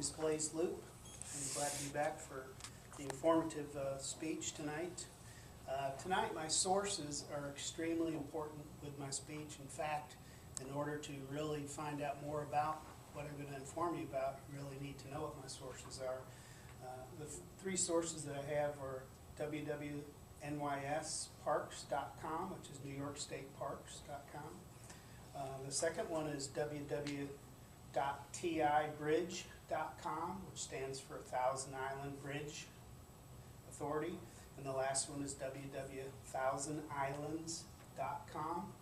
is Blaise Loop. I'm glad to be back for the informative speech tonight. Tonight my sources are extremely important with my speech. In fact, in order to really find out more about what I'm going to inform you about, you really need to know what my sources are. The three sources that I have are www.nysparks.com, which is NewYorkStateParks.com. The second one is www.tibridge.com, which stands for Thousand Island Bridge Authority. And the last one is www.thousandislands.com.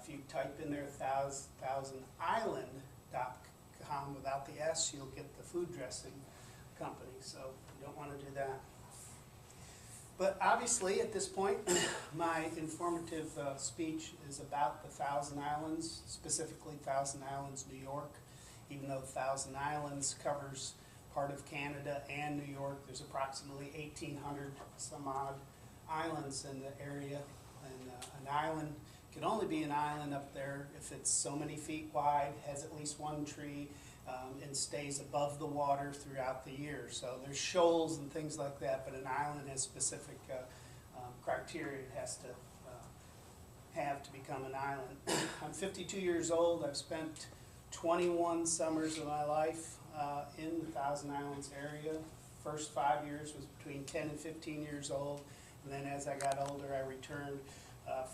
If you type in there thousandisland.com without the S, you'll get the food dressing company, so you don't want to do that. But obviously, at this point, my informative speech is about the Thousand Islands, specifically Thousand Islands, New York. Even though Thousand Islands covers part of Canada and New York, there's approximately 1,800 some odd islands in the area. And an island can only be an island up there if it's so many feet wide, has at least one tree, and stays above the water throughout the year. So there's shoals and things like that, but an island has specific criteria it has to have to become an island. I'm 52 years old. I've spent 21 summers of my life in the Thousand Islands area. First 5 years was between 10 and 15 years old, and then as I got older I returned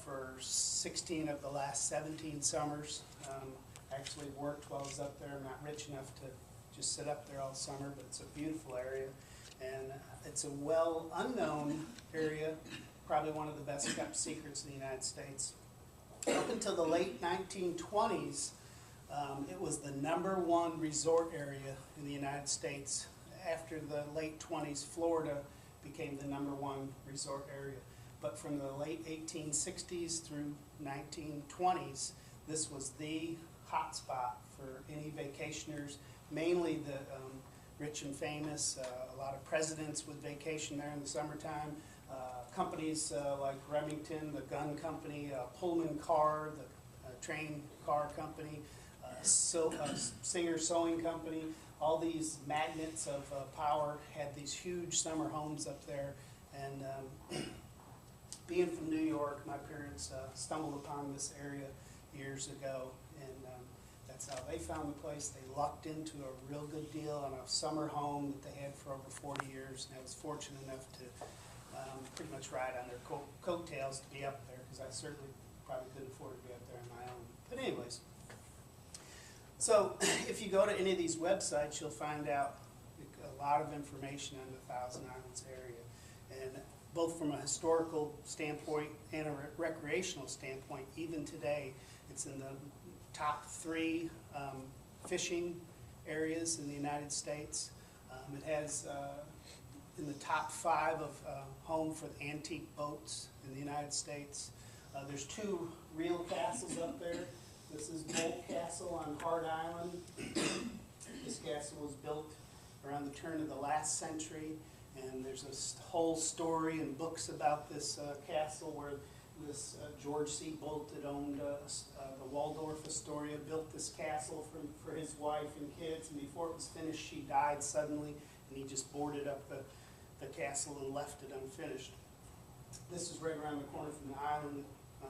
for 16 of the last 17 summers. I actually worked while I was up there. I'm not rich enough to just sit up there all summer, but it's a beautiful area, and it's a well unknown area, probably one of the best kept secrets in the United States. Up until the late 1920s, it was the #1 resort area in the United States. After the late 20s, Florida became the #1 resort area. But from the late 1860s through 1920s, this was the hotspot for any vacationers, mainly the rich and famous. A lot of presidents would vacation there in the summertime. Companies like Remington, the gun company, Pullman Car, the train car company, Singer Sewing Company, all these magnets of power had these huge summer homes up there. And being from New York, my parents stumbled upon this area years ago, and that's how they found the place. They lucked into a real good deal on a summer home that they had for over 40 years, and I was fortunate enough to pretty much ride on their coattails to be up there, because I certainly probably couldn't afford to be up there on my own. But anyways, so if you go to any of these websites, you'll find out a lot of information on the Thousand Islands area, and both from a historical standpoint and a recreational standpoint. Even today, it's in the top 3 fishing areas in the United States. It has in the top 5 of home for the antique boats in the United States. There's 2 real castles up there. This is Bolt Castle on Hart Island. This castle was built around the turn of the last century, and there's a whole story and books about this castle where this George C. Bolt that owned the Waldorf Astoria built this castle for his wife and kids, and before it was finished she died suddenly, and he just boarded up the castle and left it unfinished. This is right around the corner from the island that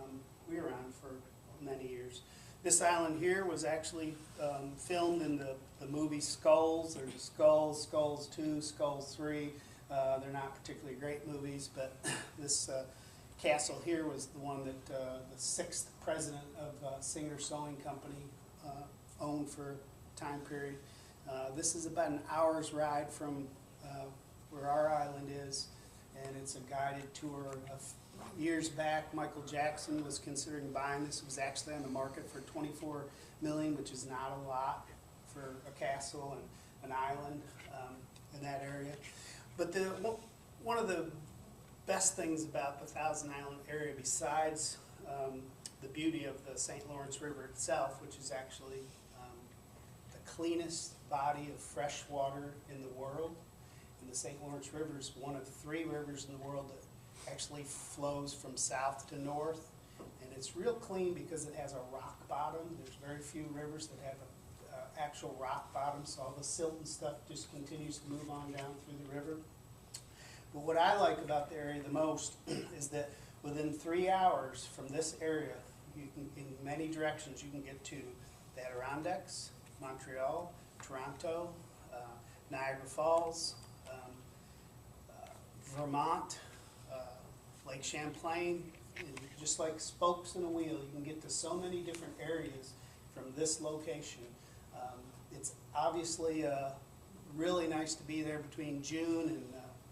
we were on for many years. This island here was actually filmed in the movie Skulls. There's Skulls, Skulls 2, Skulls 3. They're not particularly great movies, but this castle here was the one that the 6th president of Singer Sewing Company owned for a time period. This is about an hour's ride from where our island is, and it's a guided tour. Years back, Michael Jackson was considering buying this. It was actually on the market for $24 million, which is not a lot for a castle and an island in that area. But one of the best things about the Thousand Island area, besides the beauty of the St. Lawrence River itself, which is actually the cleanest body of fresh water in the world, and the St. Lawrence River is one of 3 rivers in the world that actually flows from south to north, and it's real clean because it has a rock bottom. There's very few rivers that have actual rock bottom, so all the silt and stuff just continues to move on down through the river. But what I like about the area the most is that within 3 hours from this area, you can, in many directions, you can get to the Adirondacks, Montreal, Toronto, Niagara Falls, Vermont, Lake Champlain, and just like spokes in a wheel, you can get to so many different areas from this location. It's obviously really nice to be there between June and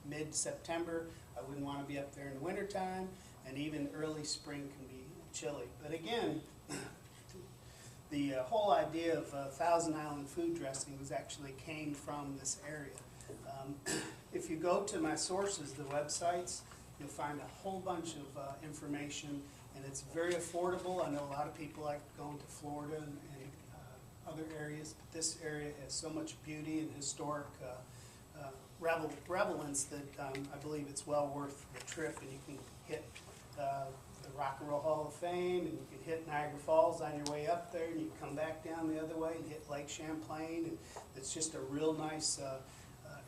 mid-September. I wouldn't want to be up there in the wintertime, and even early spring can be chilly. But again, the whole idea of Thousand Island food dressing was actually came from this area. If you go to my sources, the websites, you'll find a whole bunch of information, and it's very affordable. I know a lot of people like going to Florida and other areas, but this area has so much beauty and historic relevance that I believe it's well worth the trip. And you can hit the Rock and Roll Hall of Fame, and you can hit Niagara Falls on your way up there, and you come back down the other way and hit Lake Champlain, and it's just a real nice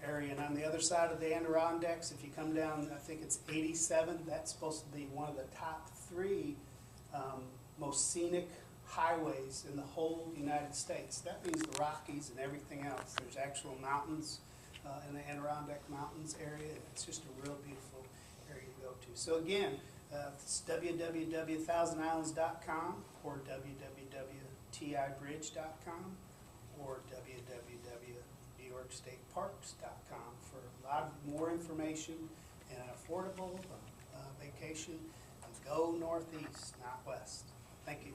area. And on the other side of the Adirondacks, if you come down, I think it's 87, that's supposed to be one of the top 3 most scenic highways in the whole United States. That means the Rockies and everything else. There's actual mountains in the Adirondack Mountains area. It's just a real beautiful area to go to. So again, it's www.thousandislands.com or www.tibridge.com or www.newyorkstateparks.com for a lot more information and an affordable vacation. And go northeast, not west. Thank you.